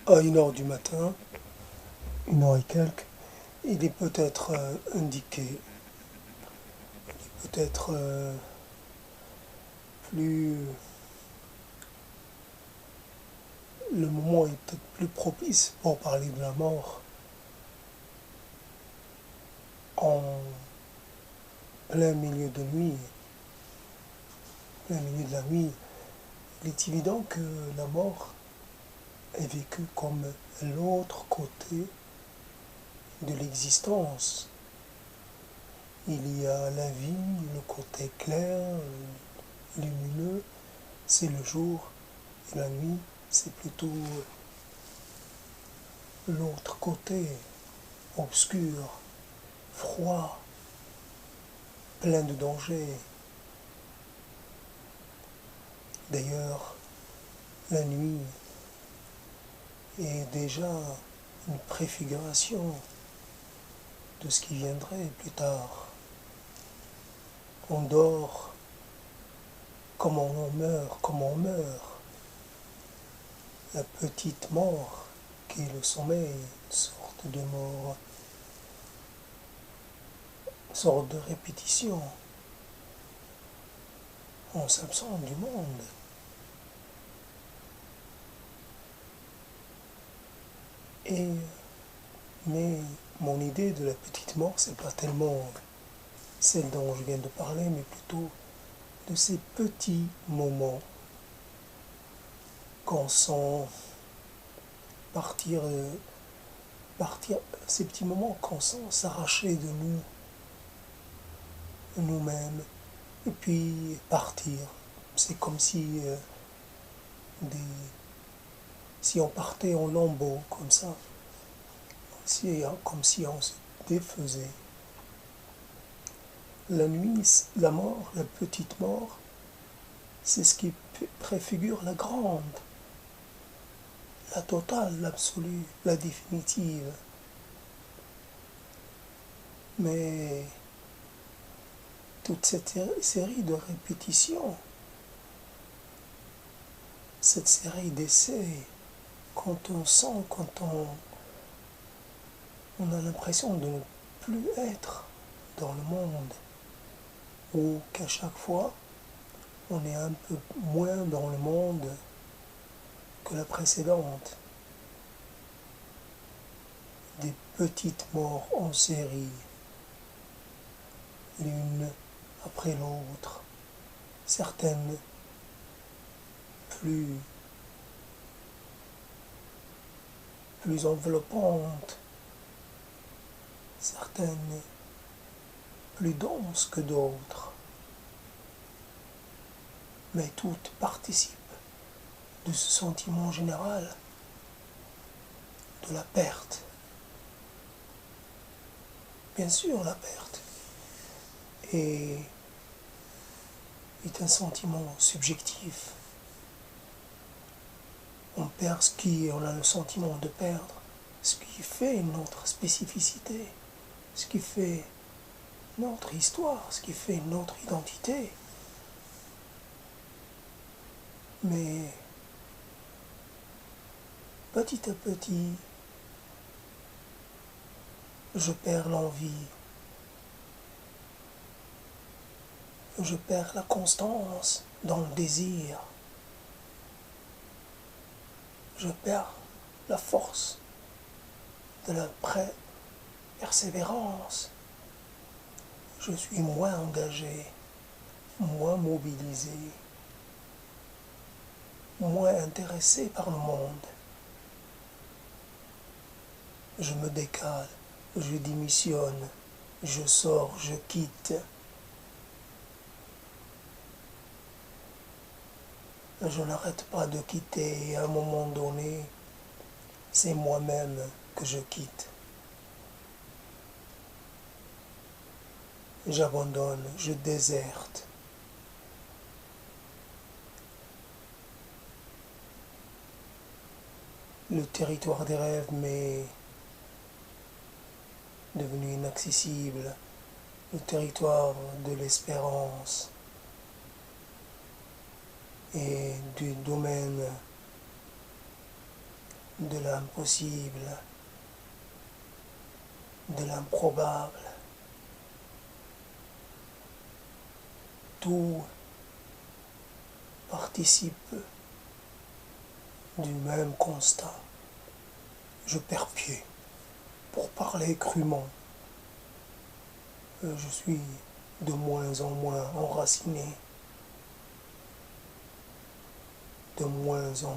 à 1 heure du matin, 1 heure et quelques, il est peut-être indiqué, peut-être plus... Le moment est peut-être plus propice pour parler de la mort en plein milieu de nuit, plein milieu de la nuit. Il est évident que la mort est vécue comme l'autre côté de l'existence. Il y a la vie, le côté clair, lumineux, c'est le jour, et la nuit, c'est plutôt l'autre côté, obscur, froid, plein de dangers. D'ailleurs, la nuit est déjà une préfiguration de ce qui viendrait plus tard. On dort comme on meurt, comme on meurt. La petite mort qui est le sommeil, une sorte de mort, une sorte de répétition. On s'absente du monde. Et, mais mon idée de la petite mort, c'est pas tellement celle dont je viens de parler, mais plutôt de ces petits moments qu'on sent partir, partir, ces petits moments qu'on sent s'arracher de nous, nous-mêmes, et puis partir. C'est comme si, des, si on partait en lambeaux, comme ça, comme si on se défaisait. La nuit, la mort, la petite mort, c'est ce qui préfigure la grande, la totale, l'absolue, la définitive. Mais toute cette série de répétitions, cette série d'essais, quand on sent, on a l'impression de ne plus être dans le monde, ou qu'à chaque fois, on est un peu moins dans le monde que la précédente. Des petites morts en série, l'une après l'autre, certaines plus, plus enveloppantes, certaines plus denses que d'autres, mais toutes participent de ce sentiment général de la perte. Bien sûr, la perte est un sentiment subjectif. On perd on a le sentiment de perdre ce qui fait notre spécificité, ce qui fait notre histoire, ce qui fait notre identité. Mais petit à petit, je perds l'envie, je perds la constance dans le désir, je perds la force de la persévérance. Je suis moins engagé, moins mobilisé, moins intéressé par le monde. Je me décale, je démissionne, je sors, je quitte. Je n'arrête pas de quitter et à un moment donné, c'est moi-même que je quitte. J'abandonne, je déserte. Le territoire des rêves m'est devenu inaccessible, le territoire de l'espérance et du domaine de l'impossible, de l'improbable. Tout participe du même constat. Je perds pied. Pour parler crûment, je suis de moins en moins enraciné, de moins en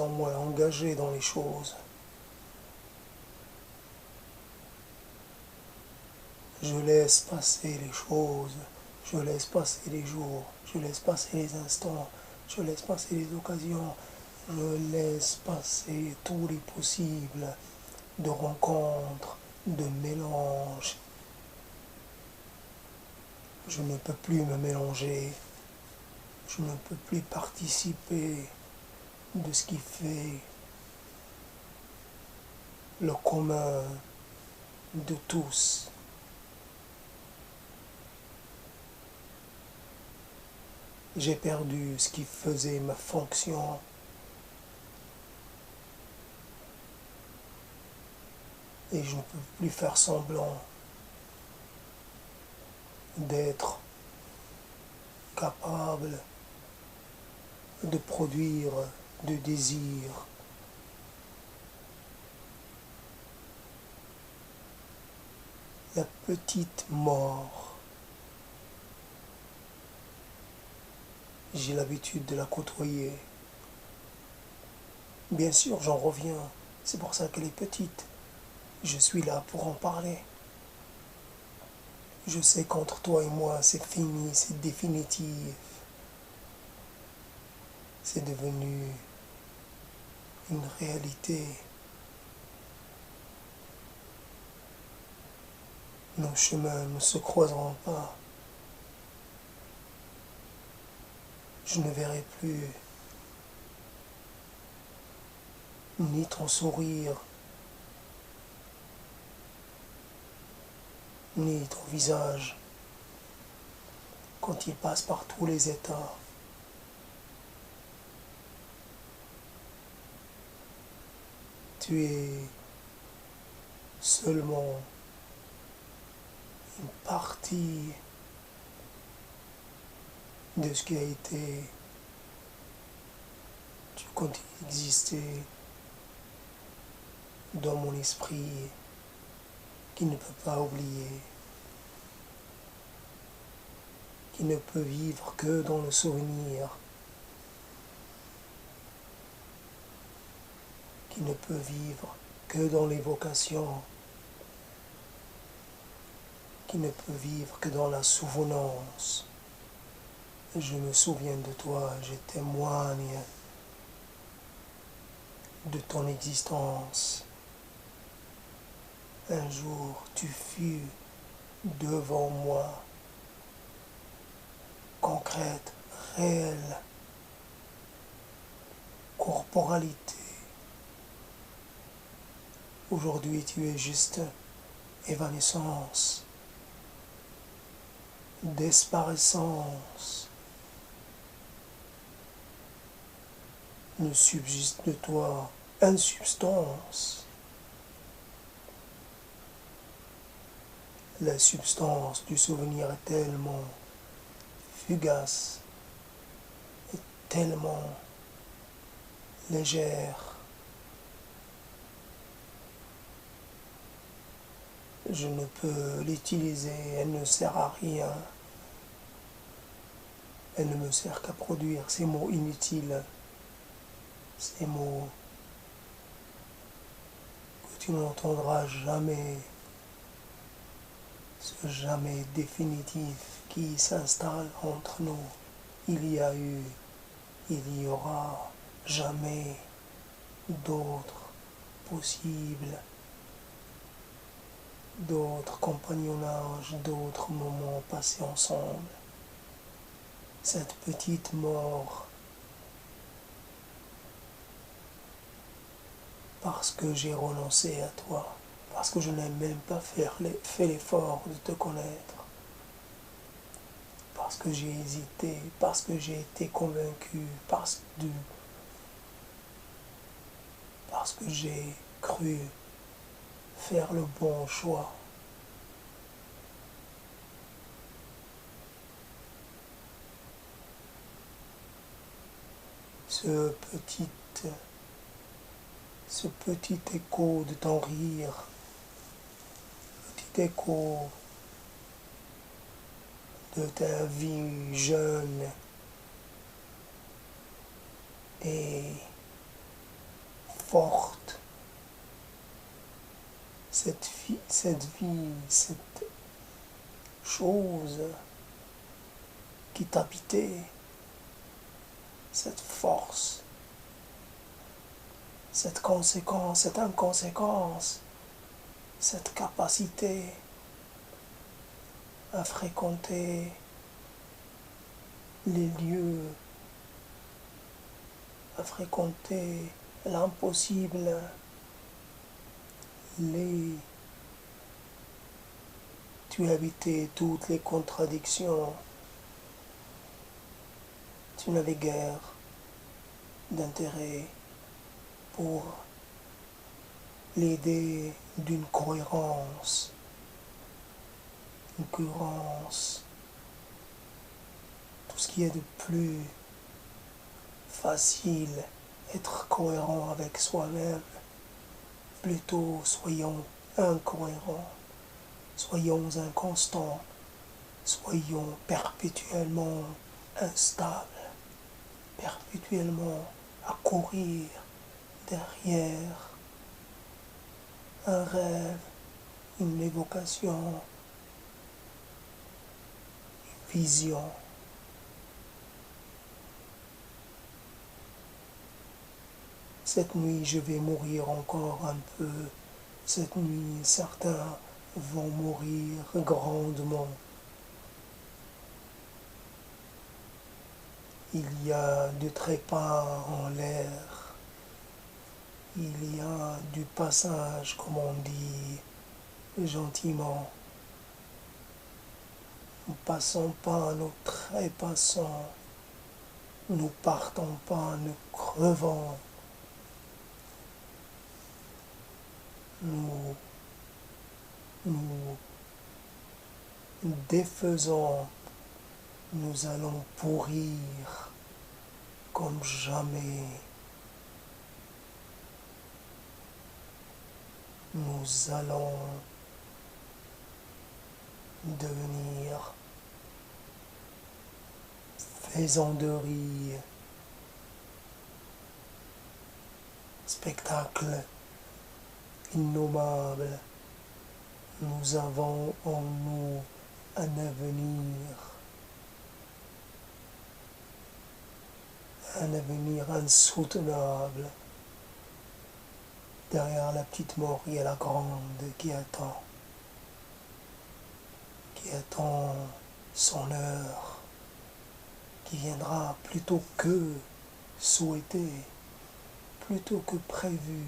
moins engagé dans les choses. Je laisse passer les choses, je laisse passer les jours, je laisse passer les instants, je laisse passer les occasions, je laisse passer tous les possibles de rencontres, de mélanges. Je ne peux plus me mélanger, je ne peux plus participer de ce qui fait le commun de tous. J'ai perdu ce qui faisait ma fonction. Et je ne peux plus faire semblant d'être capable de produire de désir. La petite mort, j'ai l'habitude de la côtoyer. Bien sûr, j'en reviens, c'est pour ça qu'elle est petite. Je suis là pour en parler. Je sais qu'entre toi et moi, c'est fini, c'est définitif. C'est devenu une réalité. Nos chemins ne se croiseront pas. Je ne verrai plus ni ton sourire, ni ton visage quand il passe par tous les états. Tu es seulement une partie de ce qui a été. Tu continues d'exister dans mon esprit qui ne peut pas oublier, qui ne peut vivre que dans le souvenir, qui ne peut vivre que dans l'évocation, qui ne peut vivre que dans la souvenance. Je me souviens de toi, je témoigne de ton existence. Un jour, tu fus devant moi, concrète, réelle, corporalité. Aujourd'hui, tu es juste évanescence, disparaissance. Ne subsiste de toi insubstance. La substance du souvenir est tellement fugace et tellement légère. Je ne peux l'utiliser, elle ne sert à rien. Elle ne me sert qu'à produire ces mots inutiles, ces mots que tu n'entendras jamais, ce jamais définitif qui s'installe entre nous. Il y a eu, il y aura jamais d'autres possibles, d'autres compagnonnages, d'autres moments passés ensemble. Cette petite mort, parce que j'ai renoncé à toi, parce que je n'ai même pas fait l'effort de te connaître. parce que j'ai hésité, parce que j'ai été convaincu, parce que j'ai cru faire le bon choix. Ce petit, ce petit écho de ton rire, petit écho de ta vie jeune et forte, cette vie, cette chose qui t'habitait, cette force, cette conséquence, cette inconséquence, cette capacité à fréquenter les lieux, à fréquenter l'impossible, tu habitais toutes les contradictions, tu n'avais guère d'intérêt pour l'idée d'une cohérence, tout ce qui est de plus facile, être cohérent avec soi-même. Plutôt soyons incohérents, soyons inconstants, soyons perpétuellement instables, perpétuellement à courir derrière un rêve, une évocation, une vision. Cette nuit, je vais mourir encore un peu. Cette nuit, certains vont mourir grandement. Il y a du trépas en l'air. Il y a du passage, comme on dit, gentiment. Nous passons pas, nous trépassons. Nous partons pas, nous crevons. Nous défaisons, nous allons pourrir comme jamais. Nous allons devenir faisanderie, spectacle innommable. Nous avons en nous un avenir insoutenable. Derrière la petite mort, il y a la grande qui attend son heure, qui viendra plutôt que souhaité, plutôt que prévu.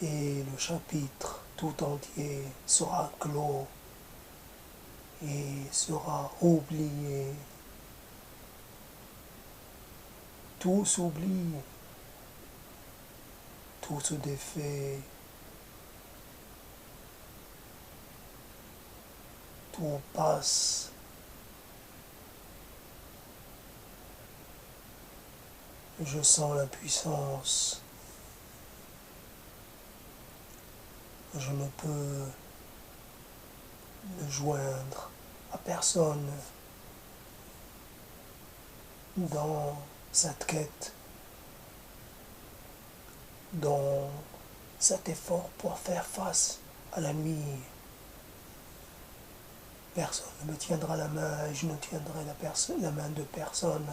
Et le chapitre tout entier sera clos et sera oublié. Tout s'oublie, tout se défait, tout passe. Je sens la puissance. Je ne peux me joindre à personne dans cette quête, dans cet effort pour faire face à la nuit. Personne ne me tiendra la main et je ne tiendrai la main de personne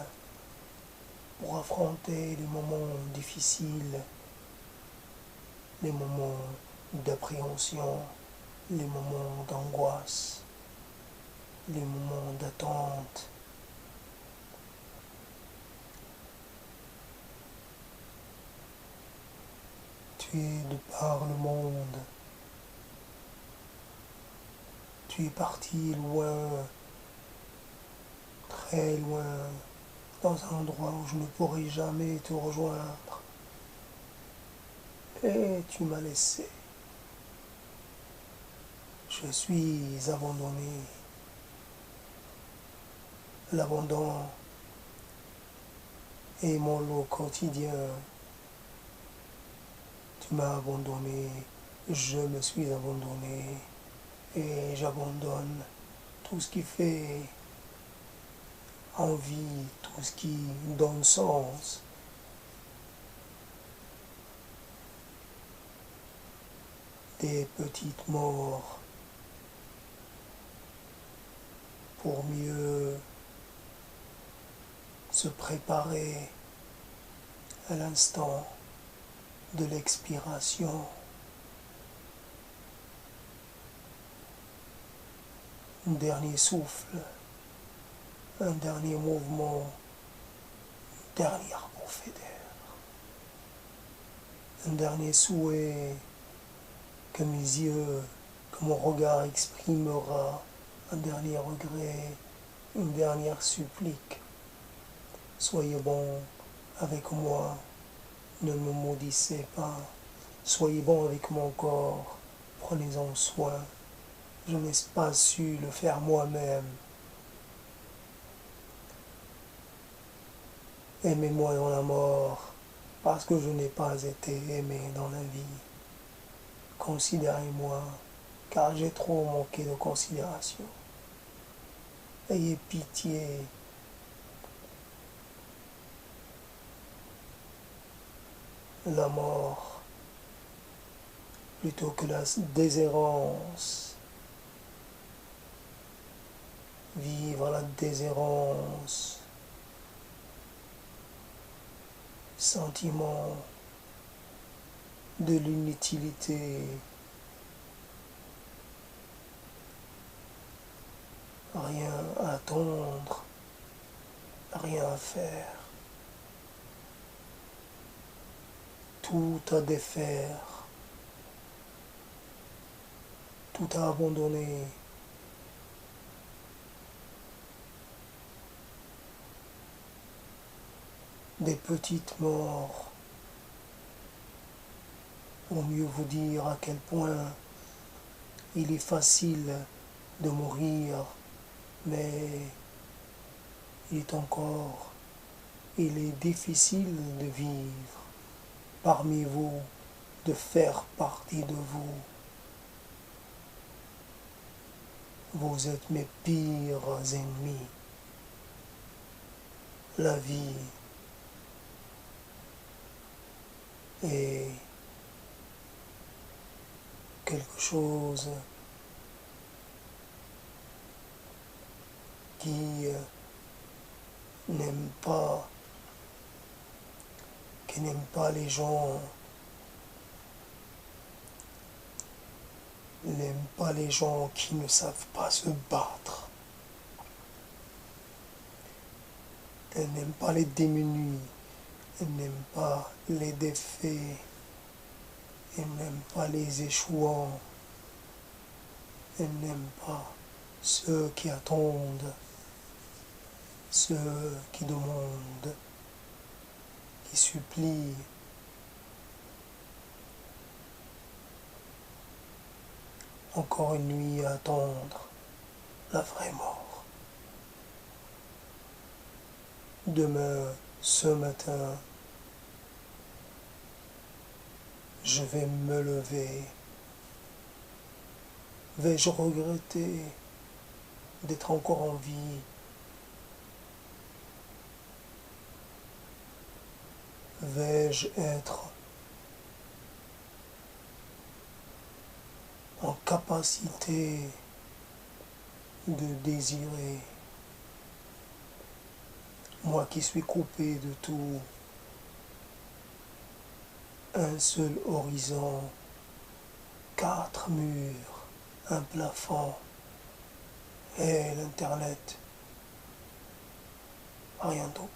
pour affronter les moments difficiles, les moments d'appréhension, les moments d'angoisse, les moments d'attente. Tu es de par le monde. Tu es parti loin, très loin, dans un endroit où je ne pourrai jamais te rejoindre. Et tu m'as laissé. Je suis abandonné. L'abandon est mon lot quotidien. Tu m'as abandonné, je me suis abandonné et j'abandonne tout ce qui fait envie, tout ce qui donne sens. Des petites morts pour mieux se préparer à l'instant de l'expiration. Un dernier souffle, un dernier mouvement, une dernière bouffée d'air, un dernier souhait que mes yeux, que mon regard exprimera, un dernier regret, une dernière supplique. Soyez bon avec moi, ne me maudissez pas. Soyez bon avec mon corps, prenez-en soin. Je n'ai pas su le faire moi-même. Aimez-moi dans la mort, parce que je n'ai pas été aimé dans la vie. Considérez-moi, car j'ai trop manqué de considération. Ayez pitié. La mort, plutôt que la déshérence. Vivre la déshérence. Sentiment de l'inutilité. Rien à attendre, rien à faire. Tout à défaire, tout à abandonner. Des petites morts, pour mieux vous dire à quel point il est facile de mourir, mais il est difficile de vivre parmi vous, de faire partie de vous. Vous êtes mes pires ennemis. La vie est quelque chose qui n'aime pas, les gens, n'aime pas les gens qui ne savent pas se battre. Elle n'aime pas les démunis, elle n'aime pas les défaits, elle n'aime pas les échouants, elle n'aime pas ceux qui attendent, ceux qui demandent, qui supplient. Encore une nuit à attendre la vraie mort. Demain, ce matin, je vais me lever. Vais-je regretter d'être encore en vie? Vais-je être en capacité de désirer? Moi qui suis coupé de tout, un seul horizon, 4 murs, un plafond et l'Internet, rien d'autre.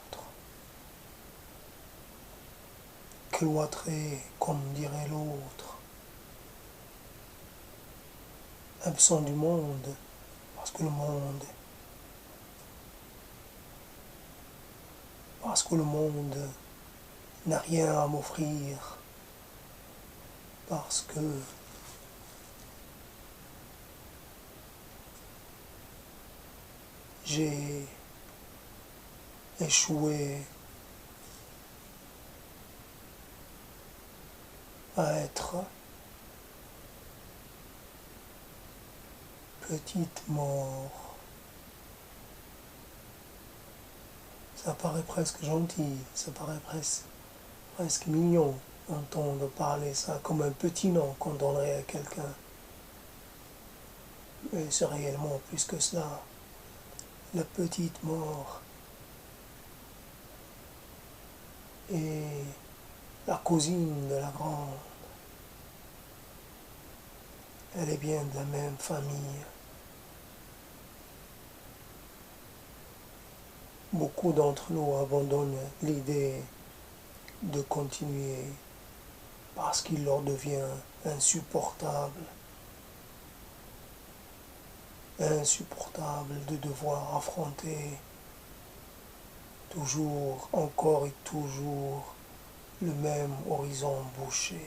Cloîtré, comme dirait l'autre, absent du monde, parce que le monde n'a rien à m'offrir, parce que j'ai échoué à être petite mort. Ça paraît presque gentil, ça paraît presque mignon d'entendre parler ça comme un petit nom qu'on donnerait à quelqu'un. Mais c'est réellement plus que cela. La petite mort est la cousine de la grande. Elle est bien de la même famille. Beaucoup d'entre nous abandonnent l'idée de continuer parce qu'il leur devient insupportable de devoir affronter toujours, encore et toujours, le même horizon bouché.